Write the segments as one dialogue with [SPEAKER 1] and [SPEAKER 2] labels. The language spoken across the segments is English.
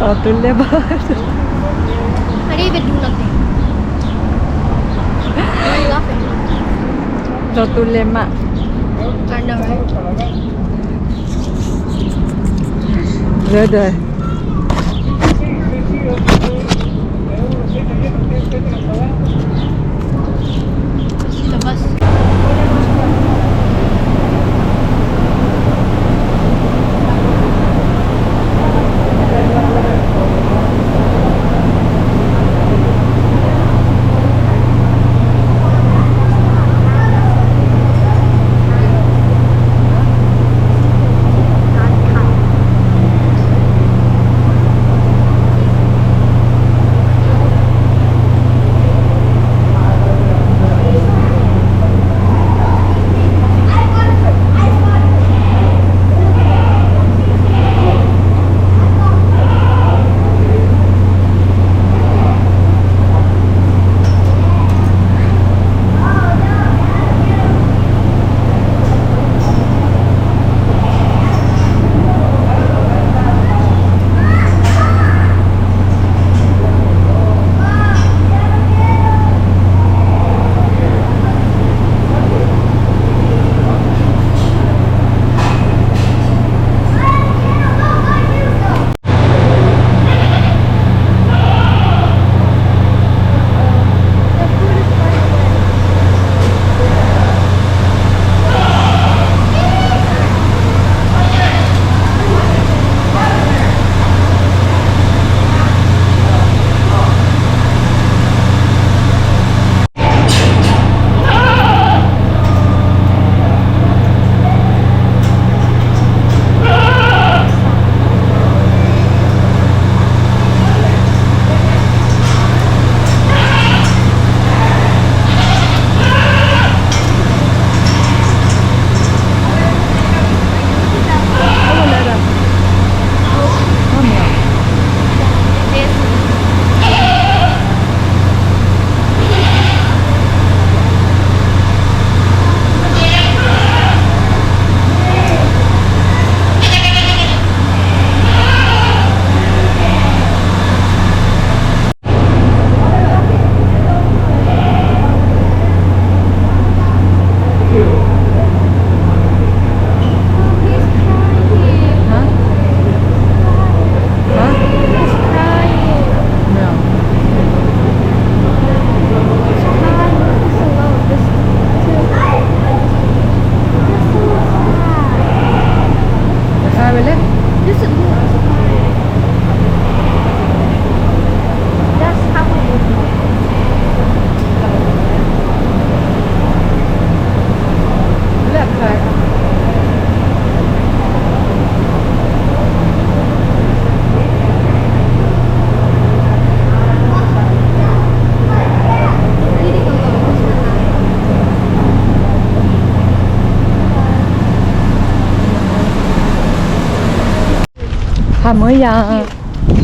[SPEAKER 1] Don't live.
[SPEAKER 2] I didn't even do nothing. Why are you laughing?
[SPEAKER 1] Don't live.
[SPEAKER 2] I know, right?
[SPEAKER 1] Rồi.
[SPEAKER 2] See the bus.
[SPEAKER 1] Hamaya.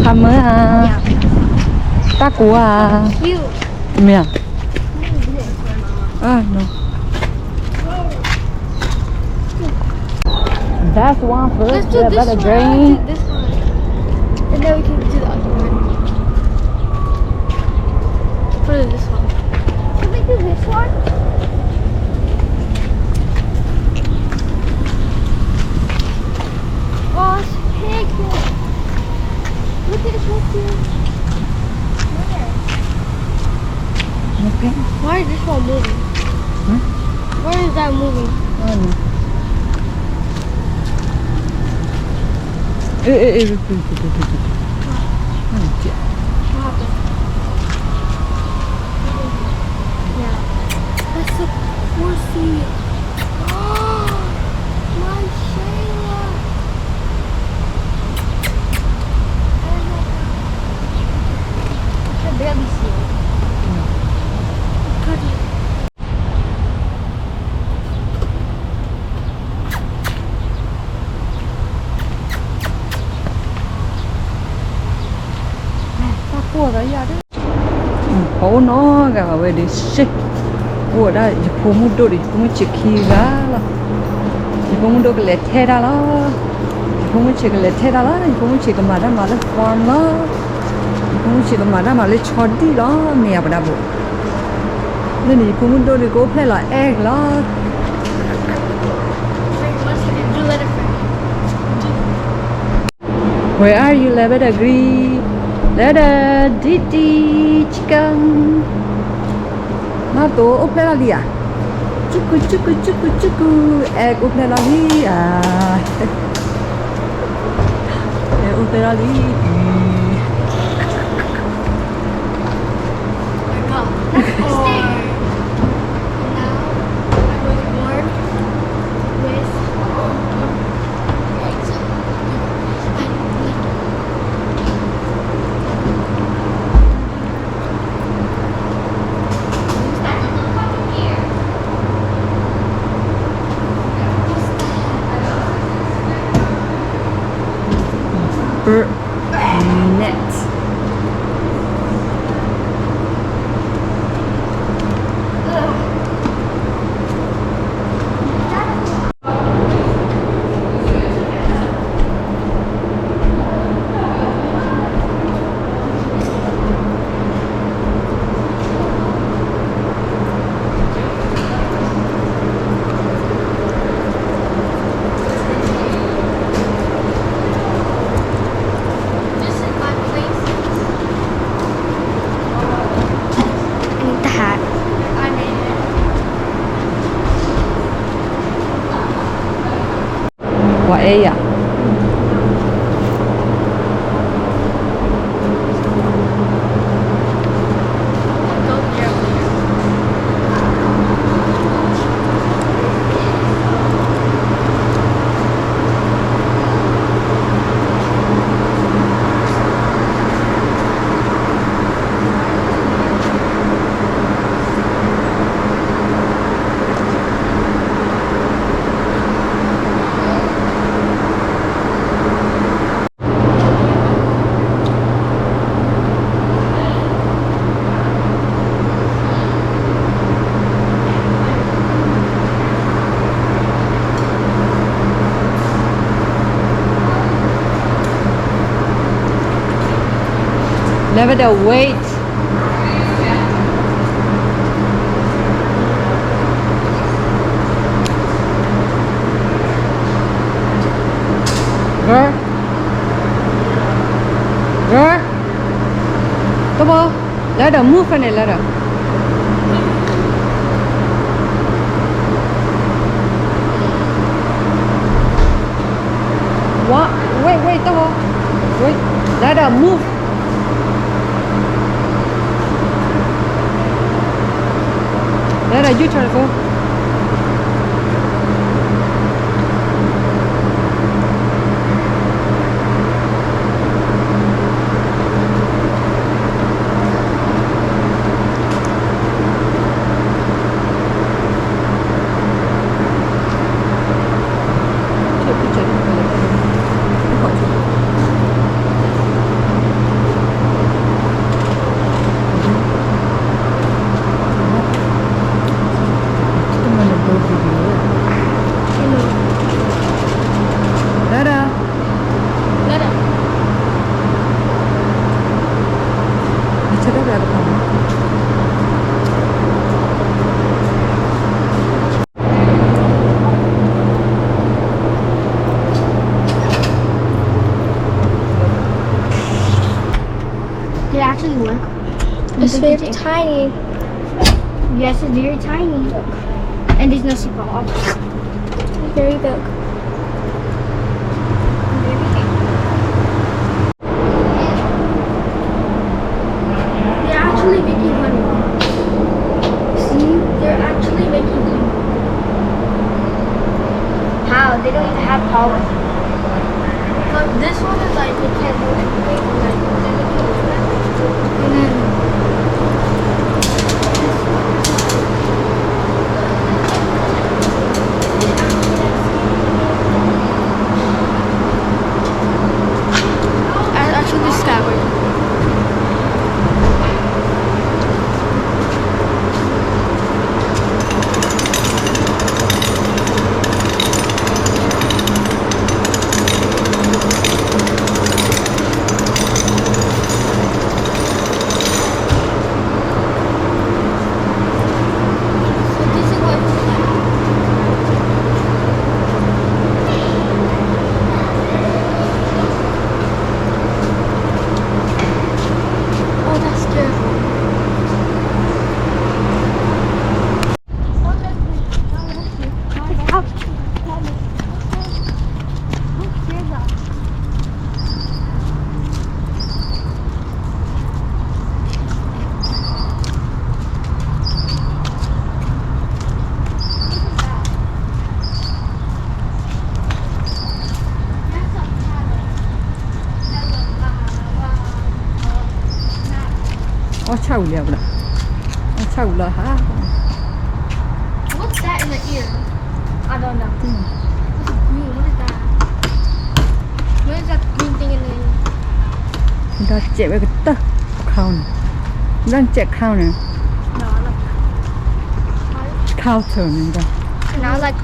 [SPEAKER 1] Hamaya. Takua.
[SPEAKER 2] Cute.
[SPEAKER 1] Mia. Ah, no. That's one first.
[SPEAKER 2] Let's do
[SPEAKER 1] Yeah,
[SPEAKER 2] this
[SPEAKER 1] better
[SPEAKER 2] one.
[SPEAKER 1] drink.
[SPEAKER 2] This one. And then we can do the other one. For this one. Can we do this one? Oh, it's big. Look at this one too.
[SPEAKER 1] Okay.
[SPEAKER 2] Why is this one moving?
[SPEAKER 1] Huh?
[SPEAKER 2] Why is that moving?
[SPEAKER 1] Oh, no.
[SPEAKER 2] What happened? Yeah. That's a horsey. Oh, my Shayla. I can barely see it. Look at it.
[SPEAKER 1] Phố nó gà về đi xích của đây phố mua đồ đi phố mua chiếc khi gà là phố mua đồ cái lẹt thế đó ဘုံချေကလေးထဲတာလားဘုံချေကမာတာမလားဖော်လားဘုံချေကမာတာမလားချော်တီလားနေရပါတော့ဒီနေ့ဘုံတို့ကိုဖက်လာအဲလား
[SPEAKER 2] Do letter for me.
[SPEAKER 1] Where are you, Letter Agree? Letter Diti Chicken. Nó tổ ốp lên là gì à? Chuku chuku chuku chuku. Egg ốp lên là gì à? Egg ốp lên là gì? Net.
[SPEAKER 2] This is my place. I need the hat. I made it.
[SPEAKER 1] What are ya?
[SPEAKER 2] Go here.
[SPEAKER 1] Letter wait. Girl. Girl. Come on. Letter move and letter. What? Wait, come on. Wait. Letter move. Letter you try to go.
[SPEAKER 2] They actually work. It's very tiny. Yes, it's very tiny. And there's no seatbelt. Very big. They're actually making honey. See? They're actually making honey. How? They don't even have pollen. But this one is like, they can't do anything. Like, and then actually this skyward.
[SPEAKER 1] ဘူးလေဗလား6ဘူးလားဟာ
[SPEAKER 2] What's that in the ear? I don't know. Green. What is that? What is that green thing in the ear?
[SPEAKER 1] ဒါကျက်ပဲတခေါင်းလမ်းကျက်ခေါင်းနေ
[SPEAKER 2] No, I love that.
[SPEAKER 1] ခေါင်းထုံနေတာ
[SPEAKER 2] And I like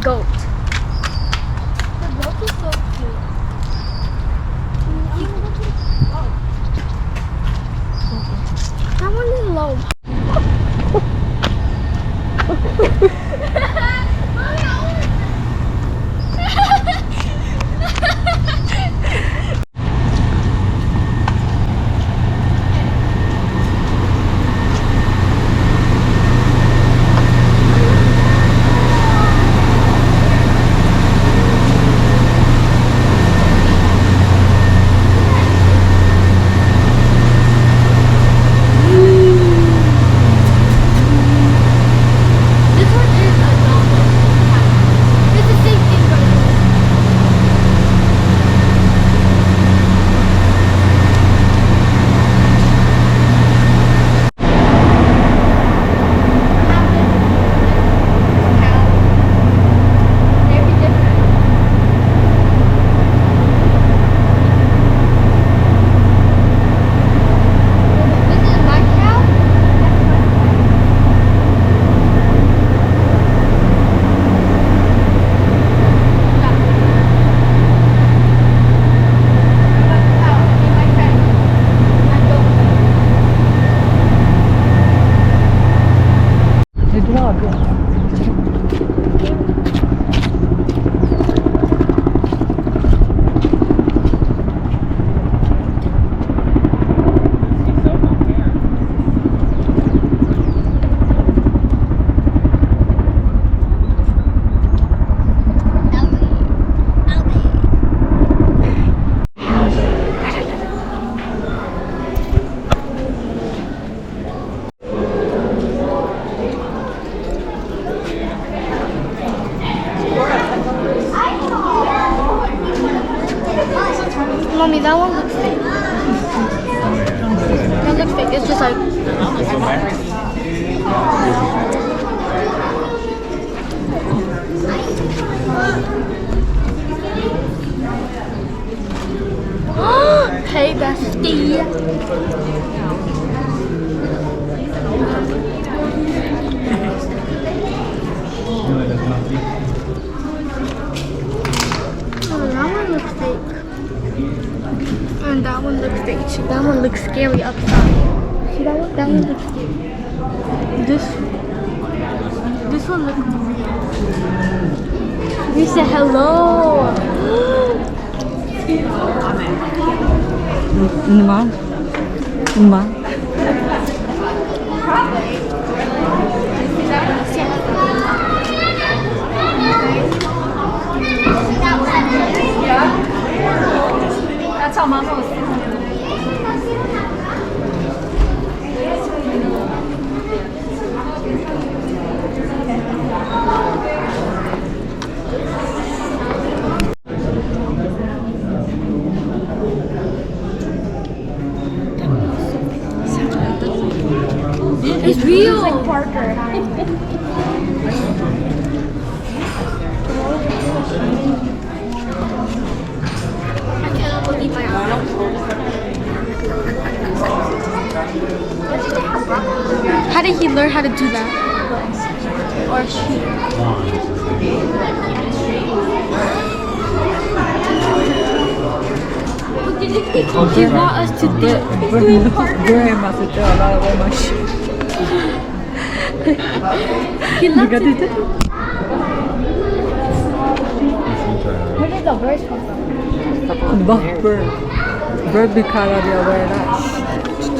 [SPEAKER 2] goat. The goat is so cute. That one is low. This one is a normal. It's the same thing, but they're different. This is my cow.
[SPEAKER 1] ဒီတော့ပြ
[SPEAKER 2] Mommy, that one looks fake. That looks fake. It's just like. Hey, bestie. Oh, that one looks fake. And that one looks fake. too. That one looks scary upside. See that one? That one looks scary. This one looks real. We said hello.
[SPEAKER 1] Nima Nima
[SPEAKER 3] That's how Mama was.
[SPEAKER 2] It's real.
[SPEAKER 3] Like Parker.
[SPEAKER 2] I cannot believe my eyes. How did he learn how to do that? Or she? He want us to do.
[SPEAKER 1] Very much very much
[SPEAKER 2] He loves it.
[SPEAKER 3] Where did the birds come from?
[SPEAKER 1] bird be color the away that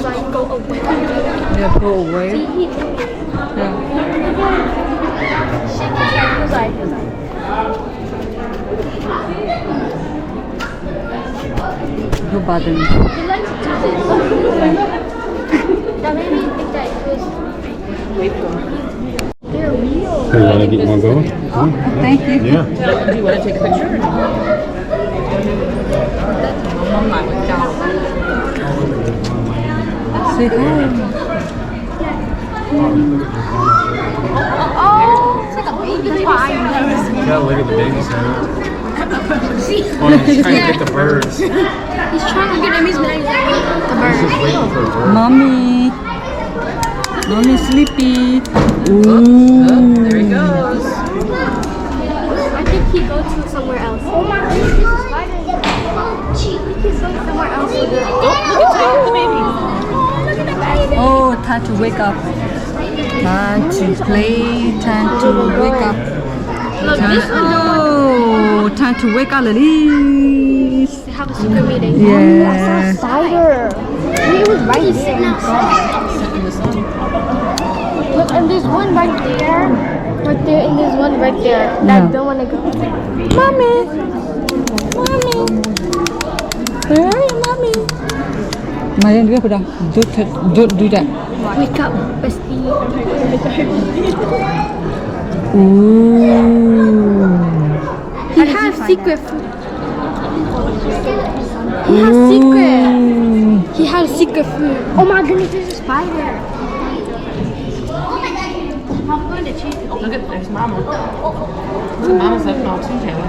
[SPEAKER 2] Like go away.
[SPEAKER 1] yeah go away yeah
[SPEAKER 3] He was like,
[SPEAKER 1] go bother me
[SPEAKER 2] He likes to do this. That made me think that it was. They're real.
[SPEAKER 4] Hey, you want to get one going?
[SPEAKER 1] thank you
[SPEAKER 4] Yeah.
[SPEAKER 5] Do you want to take a picture?
[SPEAKER 1] say hi
[SPEAKER 2] Oh, it's like a baby pie.
[SPEAKER 3] You gotta look at the baby sound. Oh, he's trying to get the birds. He's
[SPEAKER 2] He's trying to get him. He's the bird.
[SPEAKER 3] just waiting for a bird.
[SPEAKER 1] Mommy. Mommy sleepy.
[SPEAKER 4] There he goes.
[SPEAKER 2] I think he goes to somewhere else. Oh my goodness, he goes somewhere else. Look at the baby. Look at the baby.
[SPEAKER 1] Oh, time to wake up. Time to play. Time to wake up.
[SPEAKER 2] Look, this one's
[SPEAKER 1] Oh, time to wake up, Lily.
[SPEAKER 2] They have a secret meeting.
[SPEAKER 1] Yeah.
[SPEAKER 2] Spider. He was right there. Look, and there's one right there, and there's one right there that
[SPEAKER 1] Yeah.
[SPEAKER 2] I don't want to go.
[SPEAKER 1] Mommy. Mommy. Where are you, Mommy? Marian, do that. Don't do that.
[SPEAKER 2] Wake up, bestie.
[SPEAKER 1] Ooh.
[SPEAKER 2] He has secret food. He has secret. He has secret food. Oh my goodness, there's a spider.
[SPEAKER 4] Look at there's Mama. Mama's up now too, Taylor.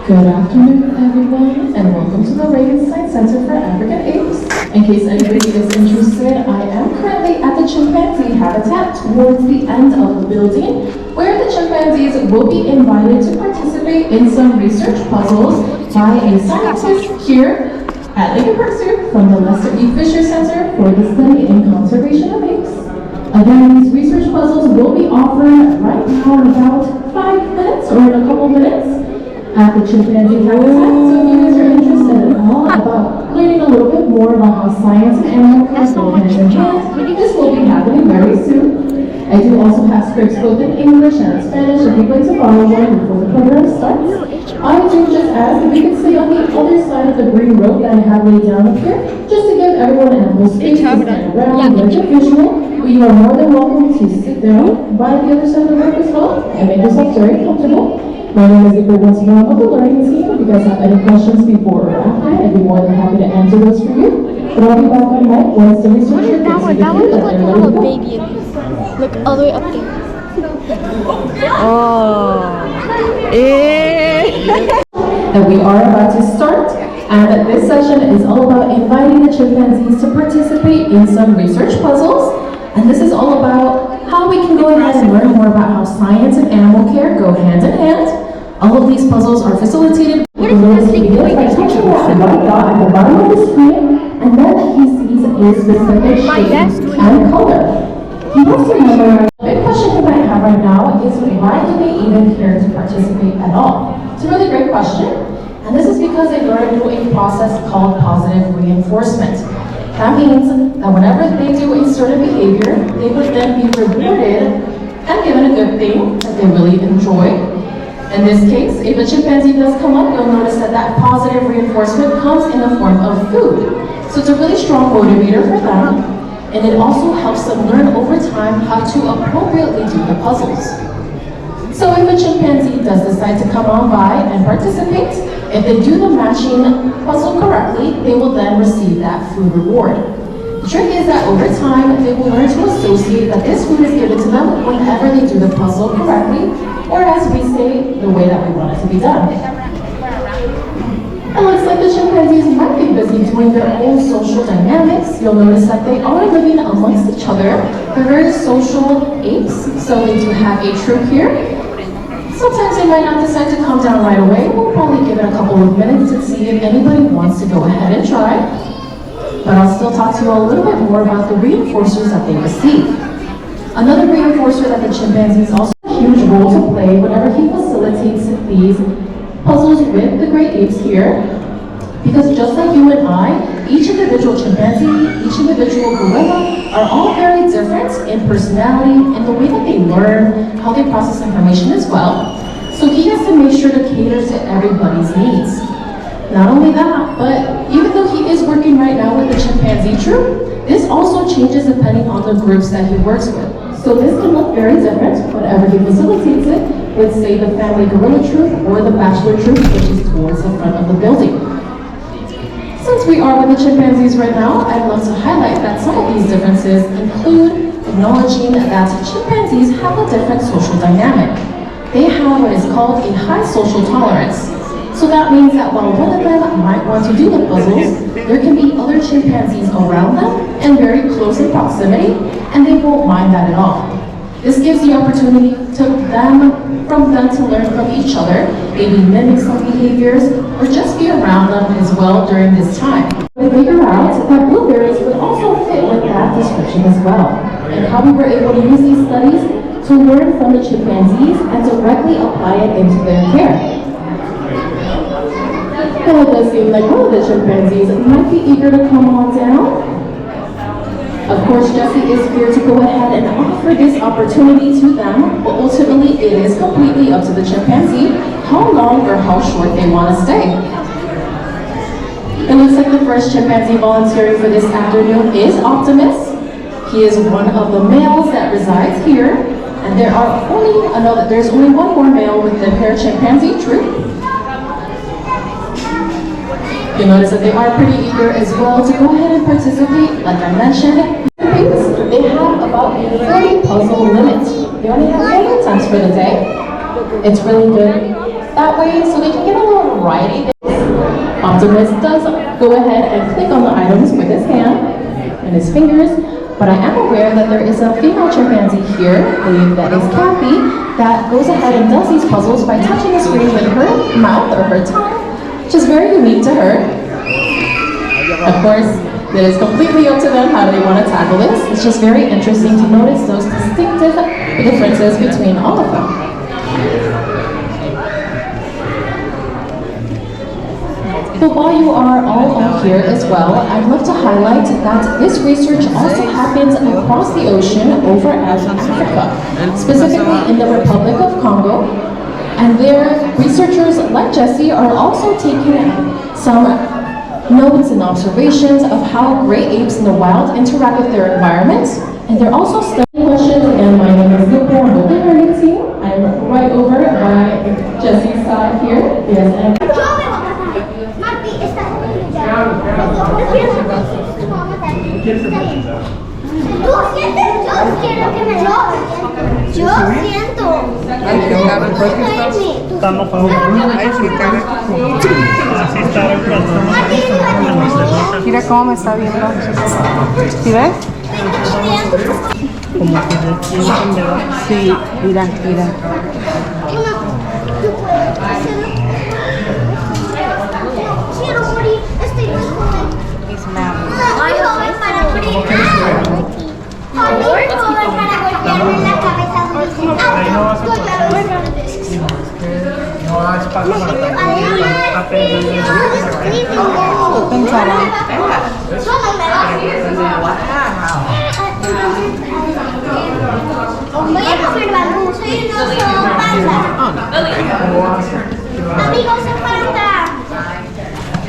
[SPEAKER 5] Good afternoon, everyone, and welcome to the Ravenstein Center for African Apes. In case anybody is interested, I am currently at the chimpanzee habitat towards the end of the building, where the chimpanzees will be invited to participate in some research puzzles by a scientist here at Lincoln Park Zoo from the Lester E. Fisher Center for the Study and Conservation of Apes. Again, these research puzzles will be offered right now in about 5 minutes or in a couple minutes at the chimpanzee habitat. So if you guys are interested at all about learning a little bit more about how science and animal care go hand in hand, this will be happening very soon. I do also have scripts both in English and Spanish if you'd like to follow one before the program starts. I do just ask if you could stay on the other side of the green rope that I have laid down up here, just to give everyone ample space to stand around, get a visual. But you are more than welcome to sit down by the other side of the rope as well and make yourself very comfortable. My name is Iker once again of the learning team. If you guys have any questions before or after, I'd be more than happy to answer those for you. But I'll be back on mic once the researcher gets
[SPEAKER 2] That one looks like a little baby. Look all the way up there.
[SPEAKER 1] Oh. Eh.
[SPEAKER 5] that we are about to start, and this session is all about inviting the chimpanzees to participate in some research puzzles, and this is all about how we can go ahead and learn more about how science and animal care go hand in hand. All of these puzzles are facilitated. What is this thing doing? By touching that white dot at the bottom of the screen, and then he sees a specific shape and color. He wants to remember, the big question that I have right now is why do they even care to participate at all? It's a really great question, and this is because they learn through a process called positive reinforcement. That means that whenever they do a certain behavior, they would then be rewarded and given a good thing that they really enjoy. In this case, if a chimpanzee does come up, you'll notice that that positive reinforcement comes in the form of food. So it's a really strong motivator for them, and it also helps them learn over time how to appropriately do the puzzles. So if a chimpanzee does decide to come on by and participate, if they do the matching puzzle correctly, they will then receive that food reward. The trick is that over time, they will learn to associate that this food is given to them whenever they do the puzzle correctly, or as we say, the way that we want it to be done. It looks like the chimpanzees might be busy doing their own social dynamics. You'll notice that they are living amongst each other. They're very social apes, so they do have a troop here. Sometimes they might not decide to come down right away. We'll probably give it a couple of minutes to see if anybody wants to go ahead and try. But I'll still talk to you a little bit more about the reinforcers that they receive. Another reinforcer that the chimpanzees also have a huge role to play whenever he facilitates these puzzles with the great apes here. Because just like you and I, each individual chimpanzee, each individual gorilla are all very different in personality, in the way that they learn, how they process information as well. So he has to make sure to cater to everybody's needs. Not only that, but even though he is working right now with the chimpanzee troop, this also changes depending on the groups that he works with. So this can look very different whenever he facilitates it with, say, the family gorilla troop or the bachelor troop, which is towards the front of the building. Since we are with the chimpanzees right now, I'd love to highlight that some of these differences include acknowledging that chimpanzees have a different social dynamic. They have what is called a high social tolerance. So that means that while one of them might want to do the puzzles, there can be other chimpanzees around them and very close in proximity, and they won't mind that at all. This gives the opportunity from them to learn from each other, maybe mimic some behaviors, or just be around them as well during this time. We figure out that blueberries would also fit with that description as well, and how we were able to use these studies to learn from the chimpanzees and directly apply it into their care. Now it does seem like one of the chimpanzees might be eager to come on down. Of course, Jessie is here to go ahead and offer this opportunity to them, but ultimately it is completely up to the chimpanzee how long or how short they want to stay. It looks like the first chimpanzee volunteering for this afternoon is Optimus. He is one of the males that resides here, and there's only one more male with the pair chimpanzee troop. You'll notice that they are pretty eager as well to go ahead and participate. Like I mentioned, they have about a 40 puzzle limit. They only have 7 times for the day. It's really good that way, so they can get a little variety. Optimus does go ahead and click on the items with his hand and his fingers, but I am aware that there is a female chimpanzee here, I believe that is Kathy, that goes ahead and does these puzzles by touching the screen with her mouth or her tongue, which is very unique to her. Of course, it is completely up to them how they want to tackle this. It's just very interesting to notice those distinctive differences between all of them. But while you are all here as well, I'd love to highlight that this research also happens across the ocean over at Africa, specifically in the Republic of Congo. And there, researchers like Jessie are also taking some notes and observations of how gray apes in the wild interact with their environment. And they're also studying questions. Again, my name is Luca, I'm with the learning team. I'm right over by Jessie's side here. Yes, and
[SPEAKER 1] Mira cómo me está viendo. ¿Sí ves? Como que retienen, ¿verdad? Sí, mira, mira. Es mamá.
[SPEAKER 2] Muy joven para brillar. Muy joven para golpearme la cabeza. Voy a comer balbuzo y no son panza. Amigos, es panda.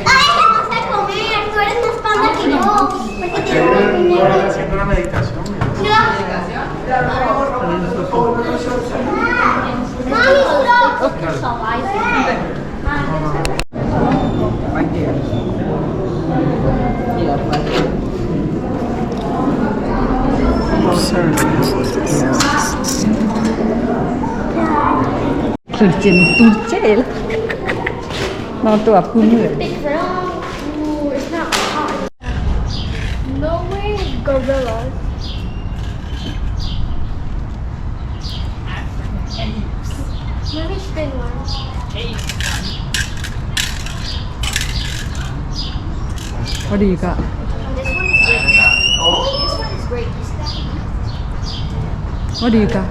[SPEAKER 2] Ay, vamos a comer. Tú eres más panda que yo. Porque tienes más dinero.
[SPEAKER 3] Haciendo una meditación.
[SPEAKER 2] Mami, stop.
[SPEAKER 1] Turcel. No, tu apumir.
[SPEAKER 2] Big round. Ooh, it's not hot. No way, gorillas. Let me spin one.
[SPEAKER 1] What do you got?
[SPEAKER 2] This one is great. This one is great.
[SPEAKER 1] What do you got?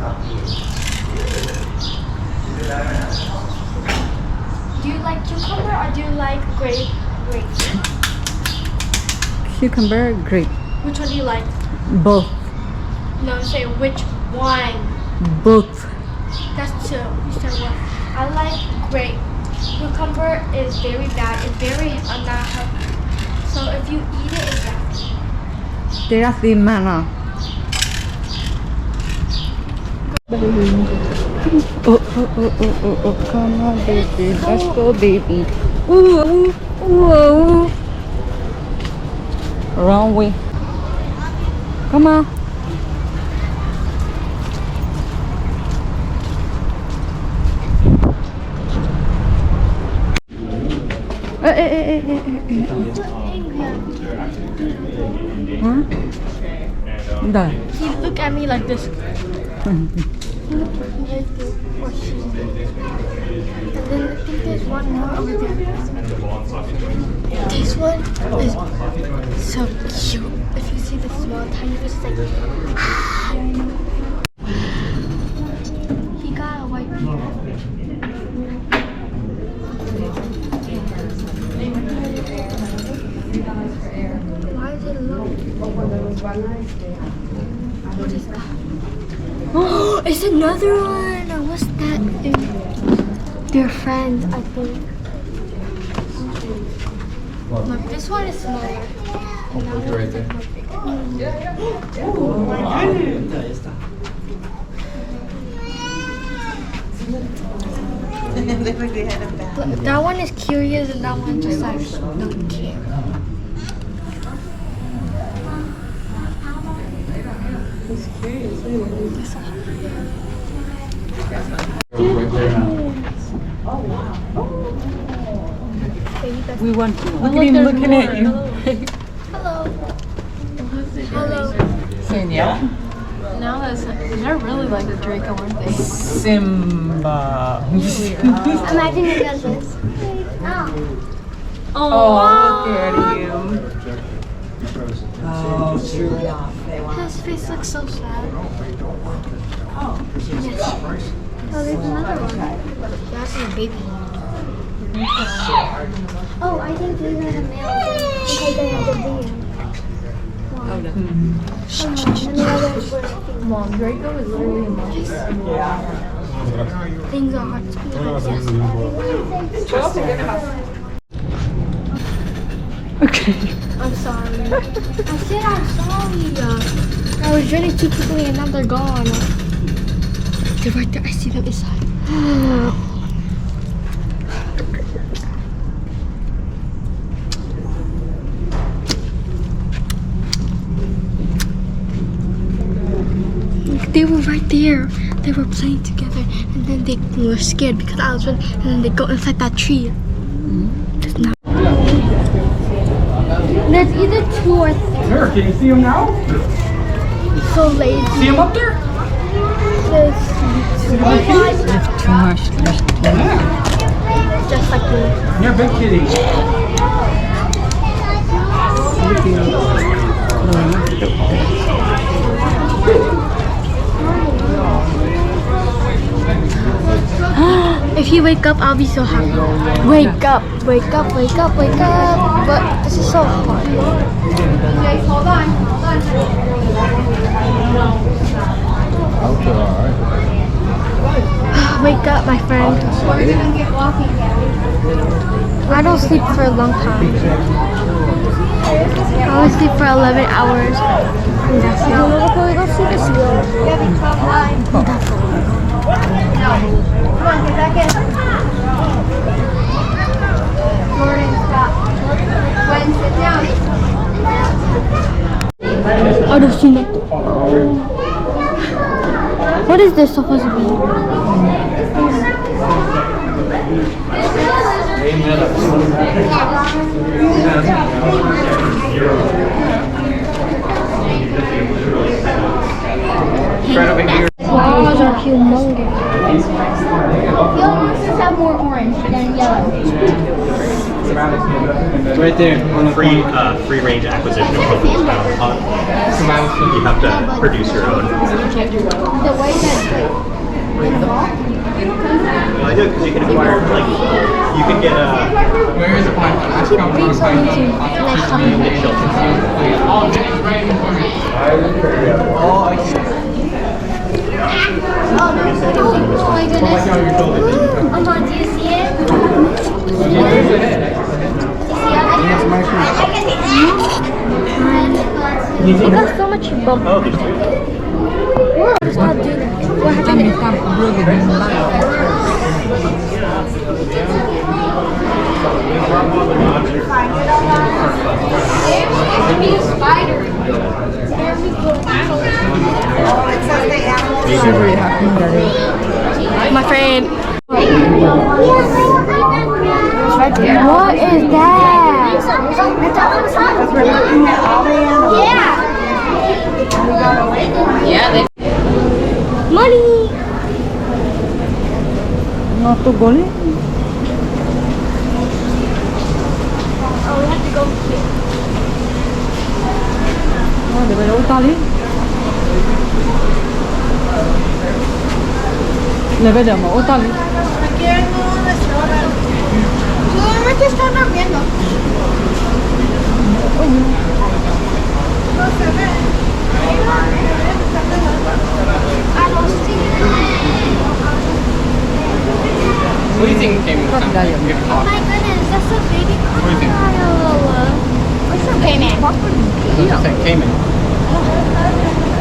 [SPEAKER 2] Do you like cucumber or do you like grape?
[SPEAKER 1] Cucumber, grape.
[SPEAKER 2] Which one do you like?
[SPEAKER 1] Both.
[SPEAKER 2] No, say which one.
[SPEAKER 1] Both.
[SPEAKER 2] That's two. You said what? I like grape. Cucumber is very bad. It's very not healthy. So if you eat it, it's bad.
[SPEAKER 1] Tera the mana. Oh, come on, baby. Let's go, baby. Ooh. Wrong way. Come on. Huh? Da.
[SPEAKER 2] He look at me like this. And then I think there's one more over there. This one is so cute. If you see the small tiny fish, it's like he got a white beard. Why is it low? What is that? Oh, it's another one. What's that thing? They're friends, I think. Look, this one is smaller.
[SPEAKER 3] Right there.
[SPEAKER 2] But that one is curious and that one just like don't care.
[SPEAKER 1] We want to. Look at him looking at you.
[SPEAKER 2] Hello. Hello.
[SPEAKER 4] Now they're really like a Draco, aren't they?
[SPEAKER 1] Simba.
[SPEAKER 2] Imagine it does this.
[SPEAKER 1] Oh, look at him. Oh, true enough.
[SPEAKER 2] His face looks so sad. Yes. Oh, there's another one. That's a baby. Oh, I think these are the males because they have the beard. And the others were female.
[SPEAKER 4] Mom, Draco is literally a mom.
[SPEAKER 2] Things are hard to be
[SPEAKER 1] Okay.
[SPEAKER 2] I'm sorry. I said I'm sorry. I was running too quickly and now they're gone. They're right there. I see them inside. They were right there. They were playing together and then they were scared because I was running and then they go inside that tree. There's not. There's either 2 or 3.
[SPEAKER 3] Sure, can you see him now?
[SPEAKER 2] So lazy.
[SPEAKER 3] See him up there?
[SPEAKER 2] There's
[SPEAKER 1] Too much.
[SPEAKER 2] just like me.
[SPEAKER 3] Yeah, big kitty. If you wake up, I'll be so happy. Wake up, wake up, wake up, wake up. But this is so hard.
[SPEAKER 4] Okay, hold on.
[SPEAKER 2] Wake up, my friend.
[SPEAKER 4] We're gonna get walking.
[SPEAKER 2] I don't sleep for a long time. I only sleep for 11 hours. And that's it. Go see the school.
[SPEAKER 4] Come on, get back in. Jordan, stop. Gwen, sit down.
[SPEAKER 2] I don't see nothing. What is this supposed to be? Flowers are humongous.
[SPEAKER 4] Yellow monsters have more orange than yellow.
[SPEAKER 3] Right there. On the
[SPEAKER 6] free range acquisition of you have to produce your own.
[SPEAKER 4] The way that in the ball.
[SPEAKER 6] Well, I do because you can acquire you can get
[SPEAKER 3] Where is the pineapple? I come from Oh, I see.
[SPEAKER 2] Oh my goodness. Mama, do you see it? It got so much bump.
[SPEAKER 6] oh, there's 3.
[SPEAKER 2] Stop doing that. What happened? My friend. It's right there. What is that? looking at all the animals. Yeah. Money.
[SPEAKER 1] Nó tụ gối.
[SPEAKER 2] Oh, we have to go here.
[SPEAKER 1] Để bây giờ ô to đi. Để bây giờ mà ô to đi.
[SPEAKER 2] ¿Qué te están viendo?
[SPEAKER 3] What do you think came with
[SPEAKER 1] Crocodile.
[SPEAKER 3] something? Give it a
[SPEAKER 2] Oh
[SPEAKER 3] thought.
[SPEAKER 2] my goodness, that's a baby
[SPEAKER 3] What do you think?
[SPEAKER 2] crocodile. What's up, Cayman?
[SPEAKER 3] What does it say? Cayman.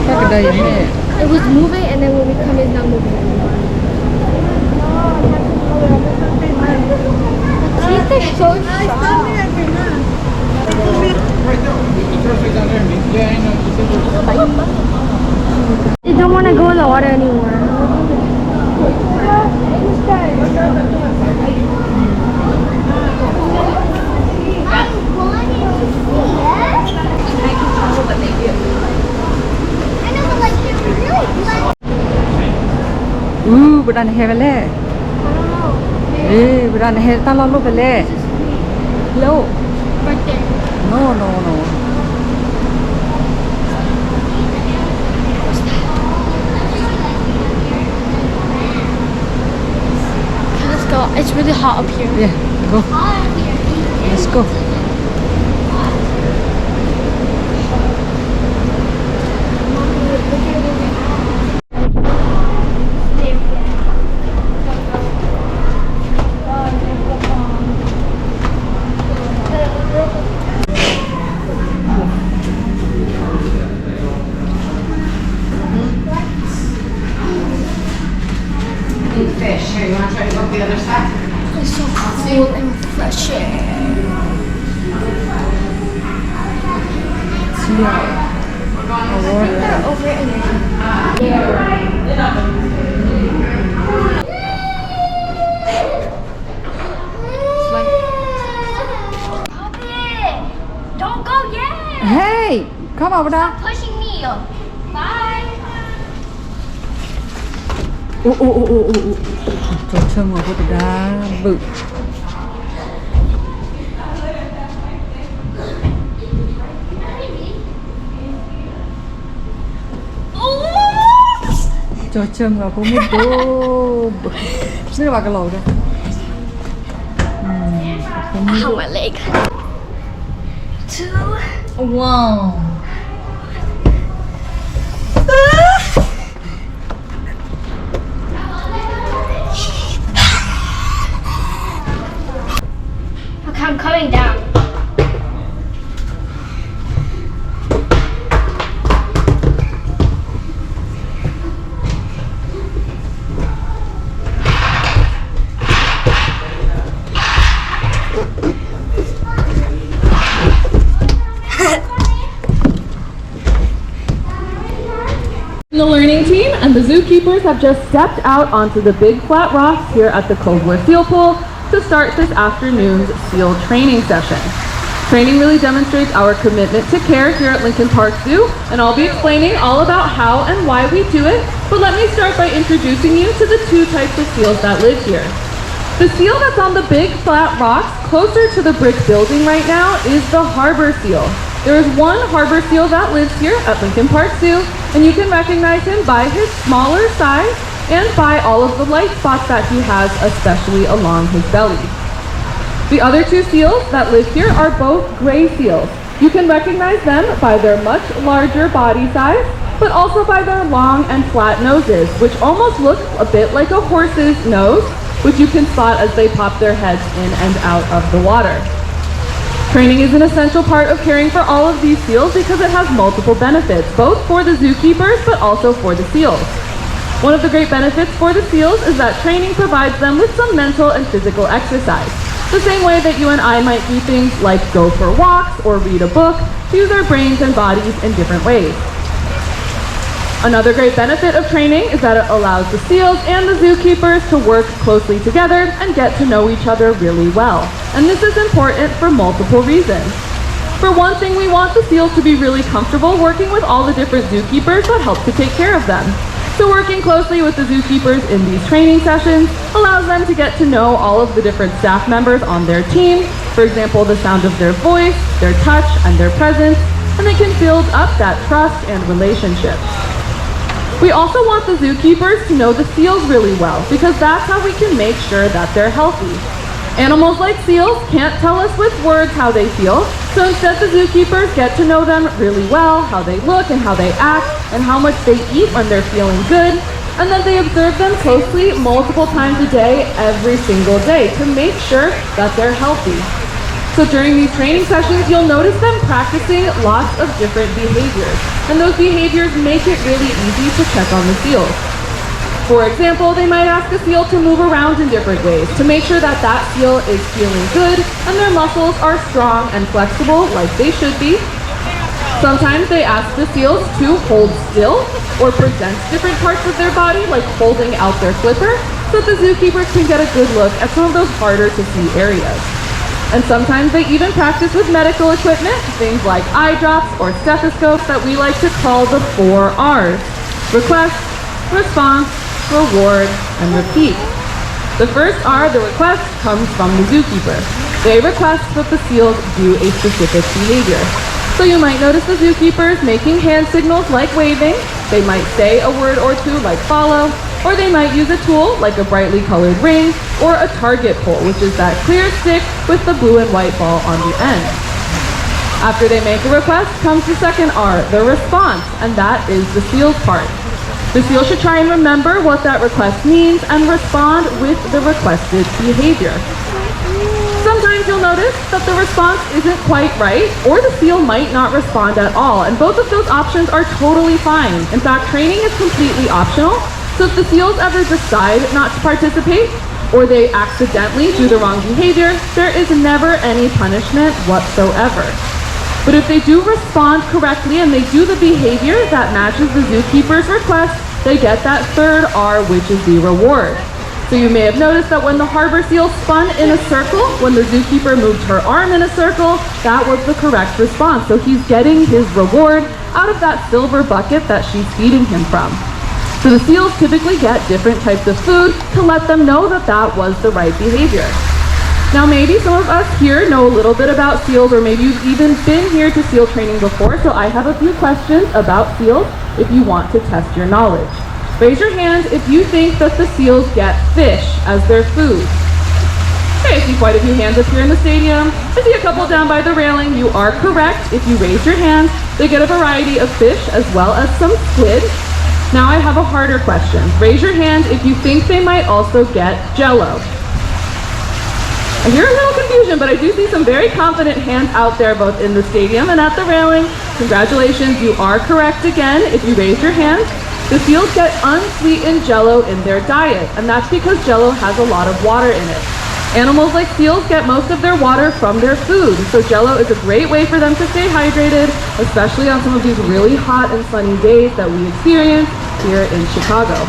[SPEAKER 1] Crocodile yeah.
[SPEAKER 2] It was moving, and then when we come, it's not moving anymore. Teeth are so sharp. They don't want to go in the water anymore.
[SPEAKER 1] Bữa nay hè về lẽ. Bữa nay hè ta lo lúc về lẽ. Lâu.
[SPEAKER 2] Right there.
[SPEAKER 1] No.
[SPEAKER 2] Let's go. It's really hot up here.
[SPEAKER 1] Yeah, go. Let's go.
[SPEAKER 4] Fish. Here, you want to try to go the other side?
[SPEAKER 2] It's so cool and refreshing. They're over in Stop it! Don't go yet!
[SPEAKER 1] Hey, come on, Buddha.
[SPEAKER 2] Pushing me. Bye.
[SPEAKER 1] Ồ. Trời trông ở Buddha bự. Trời trông ở phố một đô. Rất là cái lầu đây.
[SPEAKER 2] Ow, my leg. 2, 1. Okay, I'm coming down.
[SPEAKER 5] The learning team and the zookeepers have just stepped out onto the big flat rocks here at the Coveware Seal Pool to start this afternoon's seal training session. Training really demonstrates our commitment to care here at Lincoln Park Zoo, and I'll be explaining all about how and why we do it, but let me start by introducing you to the two types of seals that live here. The seal that's on the big flat rocks closer to the brick building right now is the harbor seal. There is one harbor seal that lives here at Lincoln Park Zoo, and you can recognize him by his smaller size and by all of the light spots that he has, especially along his belly. The other two seals that live here are both gray seals. You can recognize them by their much larger body size, but also by their long and flat noses, which almost look a bit like a horse's nose, which you can spot as they pop their heads in and out of the water. Training is an essential part of caring for all of these seals because it has multiple benefits, both for the zookeepers but also for the seals. One of the great benefits for the seals is that training provides them with some mental and physical exercise. The same way that you and I might do things like go for walks or read a book, to use our brains and bodies in different ways. Another great benefit of training is that it allows the seals and the zookeepers to work closely together and get to know each other really well. And this is important for multiple reasons.
[SPEAKER 7] For one thing, we want the seals to be really comfortable working with all the different zookeepers that help to take care of them. So working closely with the zookeepers in these training sessions allows them to get to know all of the different staff members on their team, for example, the sound of their voice, their touch, and their presence, and they can build up that trust and relationship. We also want the zookeepers to know the seals really well, because that's how we can make sure that they're healthy. Animals like seals can't tell us with words how they feel, so instead the zookeepers get to know them really well, how they look and how they act, and how much they eat when they're feeling good, and then they observe them closely multiple times a day, every single day, to make sure that they're healthy. So during these training sessions, you'll notice them practicing lots of different behaviors, and those behaviors make it really easy to check on the seals. For example, they might ask a seal to move around in different ways to make sure that that seal is feeling good and their muscles are strong and flexible like they should be. Sometimes they ask the seals to hold still or present different parts of their body, like holding out their flipper, so that the zookeepers can get a good look at some of those harder to see areas. And sometimes they even practice with medical equipment, things like eye drops or stethoscopes that we like to call the 4 R's: request, response, reward, and repeat. The first R, the request, comes from the zookeeper. They request that the seals do a specific behavior. So you might notice the zookeepers making hand signals like waving. They might say a word or two like follow, or they might use a tool like a brightly colored ring or a target pole, which is that clear stick with the blue and white ball on the end. After they make a request comes the second R, the response, and that is the seal's part. The seal should try and remember what that request means and respond with the requested behavior. Sometimes you'll notice that the response isn't quite right, or the seal might not respond at all, and both of those options are totally fine. In fact, training is completely optional, so if the seals ever decide not to participate, or they accidentally do the wrong behavior, there is never any punishment whatsoever. But if they do respond correctly and they do the behavior that matches the zookeeper's request, they get that third R, which is the reward. So you may have noticed that when the harbor seal spun in a circle, when the zookeeper moved her arm in a circle, that was the correct response. So he's getting his reward out of that silver bucket that she's feeding him from. So the seals typically get different types of food to let them know that that was the right behavior. Now maybe some of us here know a little bit about seals, or maybe you've even been here to seal training before, so I have a few questions about seals if you want to test your knowledge. Raise your hand if you think that the seals get fish as their food. Okay, I see quite a few hands up here in the stadium. I see a couple down by the railing. You are correct. If you raise your hand, they get a variety of fish as well as some squid. Now I have a harder question. Raise your hand if you think they might also get Jell-O. I hear a little confusion, but I do see some very confident hands out there both in the stadium and at the railing. Congratulations, you are correct again if you raise your hand. The seals get unsweetened Jell-O in their diet, and that's because Jell-O has a lot of water in it. Animals like seals get most of their water from their food, so Jell-O is a great way for them to stay hydrated, especially on some of these really hot and sunny days that we experience here in Chicago.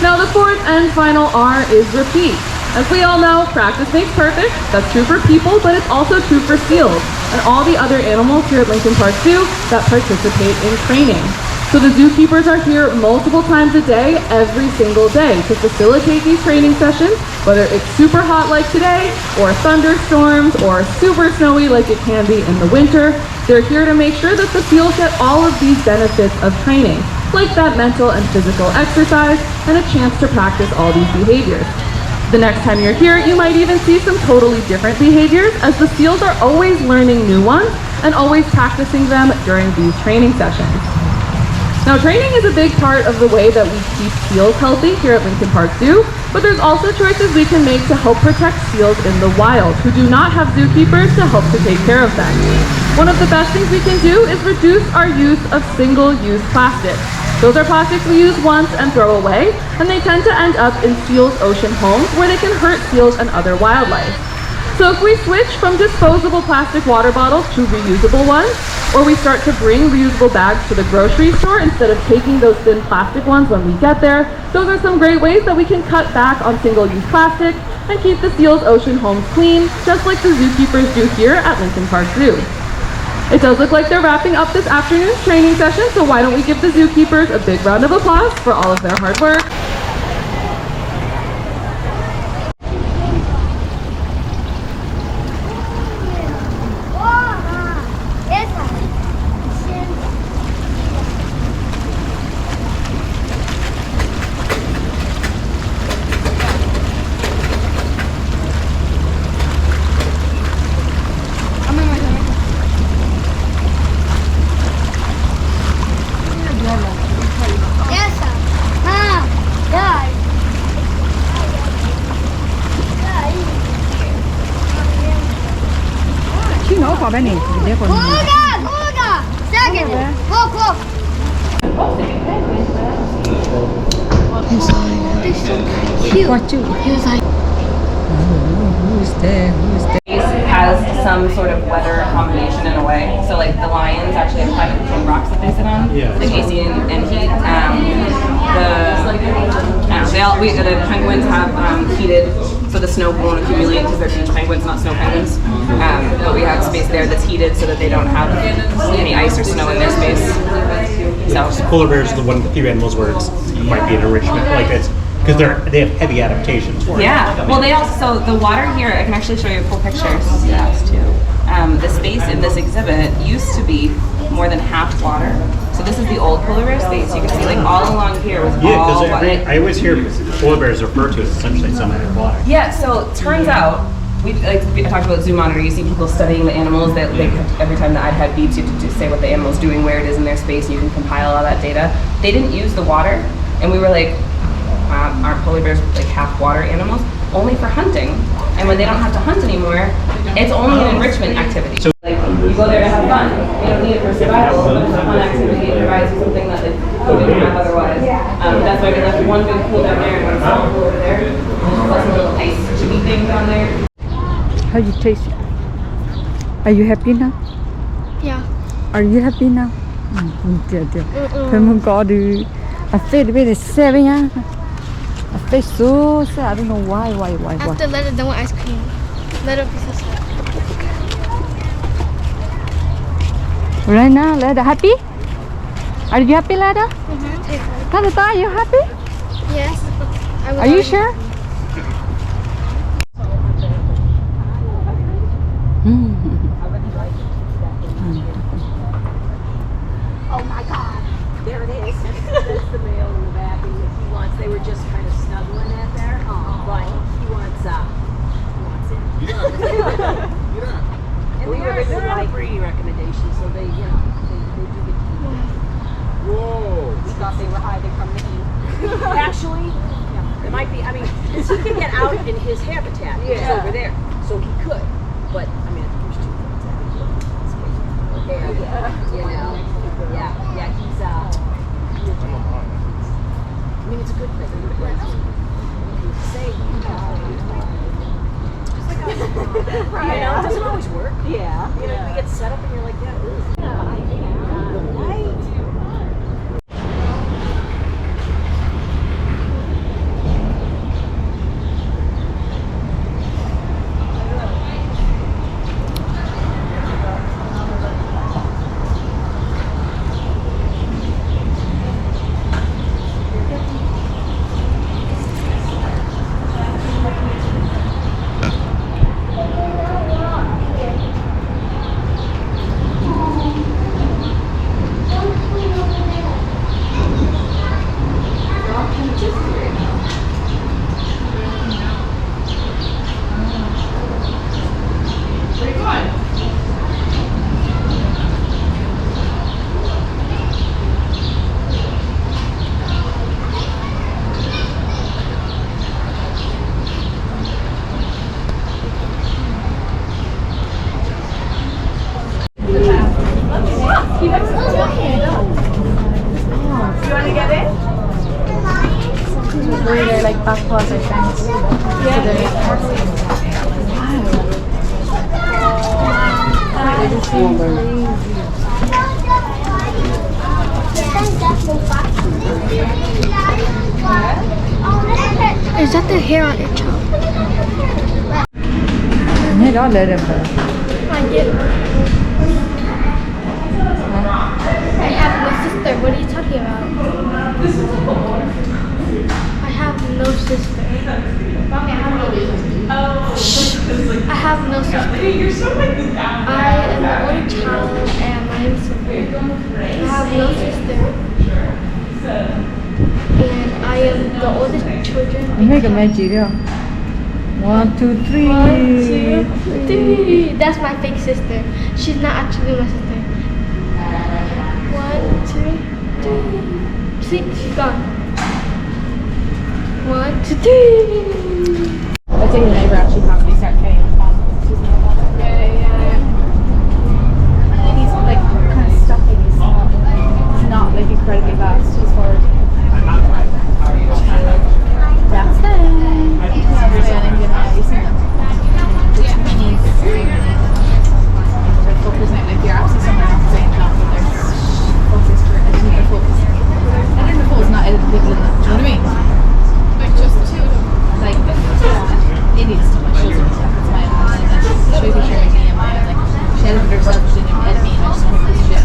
[SPEAKER 7] Now the fourth and final R is repeat. As we all know, practice makes perfect. That's true for people, but it's also true for seals and all the other animals here at Lincoln Park Zoo that participate in training. So the zookeepers are here multiple times a day, every single day, to facilitate these training sessions, whether it's super hot like today, or thunderstorms, or super snowy like it can be in the winter. They're here to make sure that the seals get all of these benefits of training, like that mental and physical exercise, and a chance to practice all these behaviors. The next time you're here, you might even see some totally different behaviors, as the seals are always learning new ones and always practicing them during these training sessions. Now, training is a big part of the way that we keep seals healthy here at Lincoln Park Zoo, but there's also choices we can make to help protect seals in the wild who do not have zookeepers to help to take care of them. One of the best things we can do is reduce our use of single-use plastics. Those are plastics we use once and throw away, and they tend to end up in seals' ocean homes where they can hurt seals and other wildlife. So if we switch from disposable plastic water bottles to reusable ones, or we start to bring reusable bags to the grocery store instead of taking those thin plastic ones when we get there, those are some great ways that we can cut back on single-use plastic and keep the seals' ocean homes clean, just like the zookeepers do here at Lincoln Park Zoo. It does look like they're wrapping up this afternoon's training session, so why don't we give the zookeepers a big round of applause for all of their hard work.
[SPEAKER 1] Có bé này, để còn
[SPEAKER 2] Gulaga! Second! Look, look!
[SPEAKER 1] What you?
[SPEAKER 2] He was like,
[SPEAKER 1] Who's there? Who's there?
[SPEAKER 8] Has some sort of weather combination in a way. So like the lions actually have climate controlled rocks that they sit on, like AC and heat. The penguins have heated, so the snow won't accumulate because they're beach penguins, not snow penguins. But we have space there that's heated so that they don't have any ice or snow in their space. So
[SPEAKER 6] Polar bears are one of the few animals where it might be an enrichment, like it's because they have heavy adaptations for it.
[SPEAKER 8] yeah. Well, they also the water here. I can actually show you a cool picture. The space in this exhibit used to be more than half water. So this is the old polar bear space. You can see like all along here was all water.
[SPEAKER 6] I always hear polar bears referred to as essentially semi-aquatic.
[SPEAKER 8] Yeah, so it turns out, I talked about Zoo Monitor, you see people studying the animals, that every time the iPad beeps, you have to say what the animal's doing, where it is in their space, and you can compile all that data. They didn't use the water, and we were like, aren't polar bears like half water animals? Only for hunting, and when they don't have to hunt anymore, it's only an enrichment activity. So like, you go there to have fun, you don't need it for survival, but it's a fun activity, it provides you something that they wouldn't have otherwise. That's why we left one big pool down there and one small pool over there. There's plus some little ice chippy things on there.
[SPEAKER 1] How you taste it? Are you happy now?
[SPEAKER 2] yeah.
[SPEAKER 1] Are you happy now? Dear. Phải muốn có được a face with the seven á. A face so sad. I don't know why.
[SPEAKER 2] After let it done with ice cream. Let it be so sad.
[SPEAKER 1] Right now, Leda, happy? Are you happy, Leda? Tata, are you happy?
[SPEAKER 2] Yes.
[SPEAKER 1] Are you sure?
[SPEAKER 2] Oh my God.
[SPEAKER 9] There it is. That's the male in the back, and he wants. They were just kind of snuggling at there, but he wants it. And they're on a breeding recommendation, so they, do get to eat. Whoa! We thought they were hiding from the heat. Actually, it might be. I mean, because he can get out in his habitat, which is over there, so he could. But I mean, I think there's 2 things that he could. Yeah. He's I mean, it's a good thing. Say, it doesn't always work. Yeah. You get set up and you're like,
[SPEAKER 2] They're like back closet fence. Yeah. Is that the hair on your toe?
[SPEAKER 1] Này đó lại đẹp rồi.
[SPEAKER 2] I get. I have no sister. What are you talking about? I have no sister. Shh. I have no sister. I am the only child and my sister. I have no sister. And I am the oldest children.
[SPEAKER 1] Mấy cái mẹ chị kìa. 1, 2, 3.
[SPEAKER 2] 3. That's my fake sister. She's not actually my sister. 1, 2, 3. See, she's gone. 1, 2, 3.
[SPEAKER 4] Let's say your neighbor actually probably start paying deposits.
[SPEAKER 2] Yeah.
[SPEAKER 4] He's like kind of stuffing. He's not like incredibly fast as far as. That's them. They're focusing, like you're actually someone else saying that, but they're focused for it. They're focused. I think the phone is not edited, do you know what I mean? Like just two of them. Like, it needs too much filter and stuff, it's my opinion. And she's should be sharing me and mine. Like, she edited herself, she didn't even edit me, and I just want to piece of shit.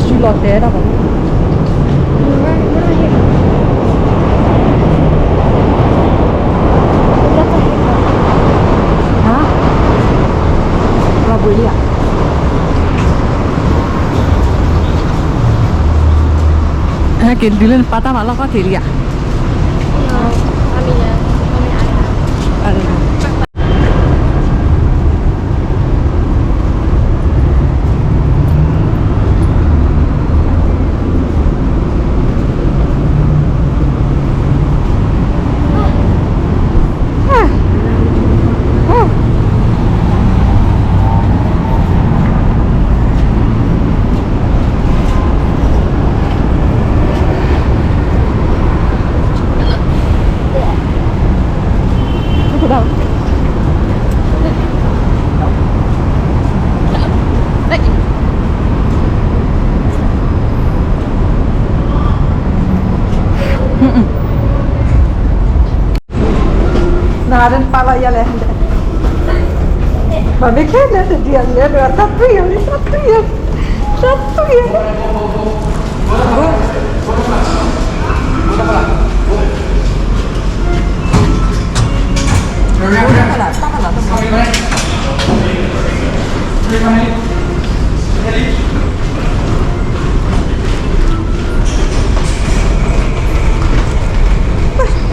[SPEAKER 1] Chú lọt té đâu vậy? Hả? Vào buổi đi ạ? Cái dulu patah malah kok diri ya? Ada. Naran pala ya leh. Babe kena dia satu ya.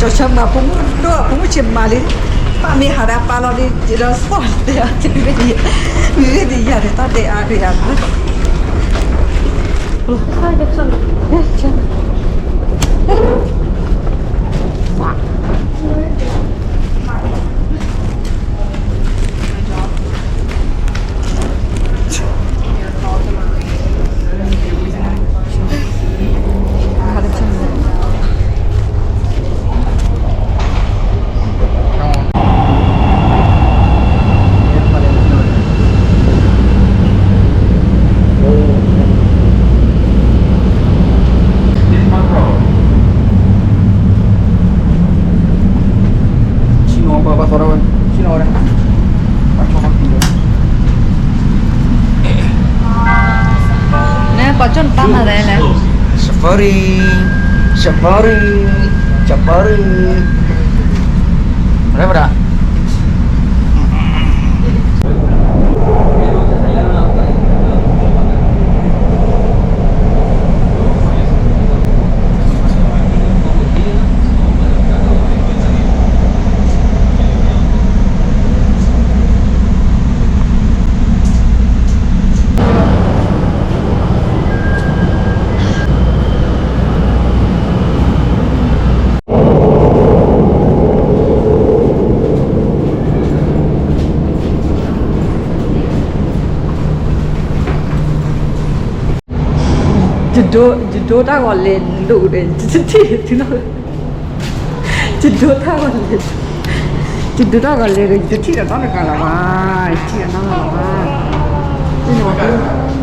[SPEAKER 1] Cocok mah pun cium malin. Kami harap kalau di respon dia, jadi dia tadi ada yang. Hai Jackson, jangan. Pocon tanah deh nih.
[SPEAKER 10] Safari. Berapa?
[SPEAKER 1] Judul dah golek lu deh. Jadi tu nak. 좋다 걸래. 좋다 걸래. 이제 티가 나는 가라. 티가 나는 가라.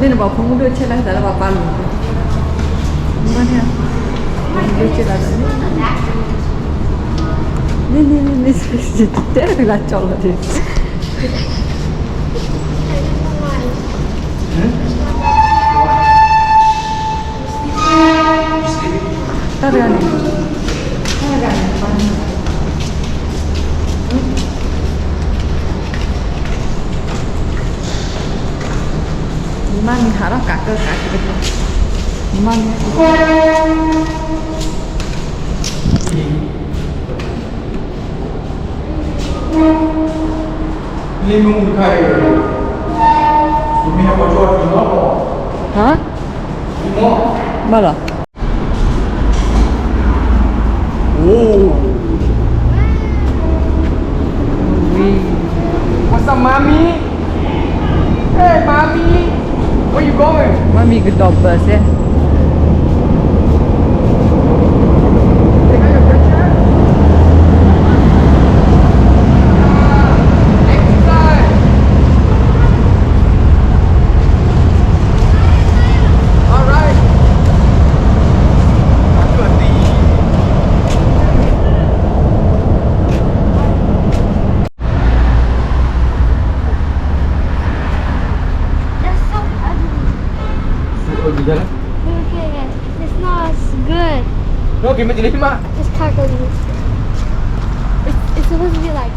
[SPEAKER 1] 내는 봐. 봉도 채랑 달아 봐. 빨리. 뭐냐? 봉도 채랑. 네네네. 진짜 때려가 쩔어지. 따라가네. 이만이 하러 깎을 깎으겠다. 이만이.
[SPEAKER 3] Limong kayo. Lumiha pa jual di mo.
[SPEAKER 1] Hả? Bao giờ?
[SPEAKER 3] What's up, mommy? Hey, mommy. Where you going?
[SPEAKER 1] Mami cái đọc bờ xe.
[SPEAKER 2] That's so ugly. Look at it. It's not good.
[SPEAKER 3] No, give me the lima.
[SPEAKER 2] It's cartoon. It's supposed to be like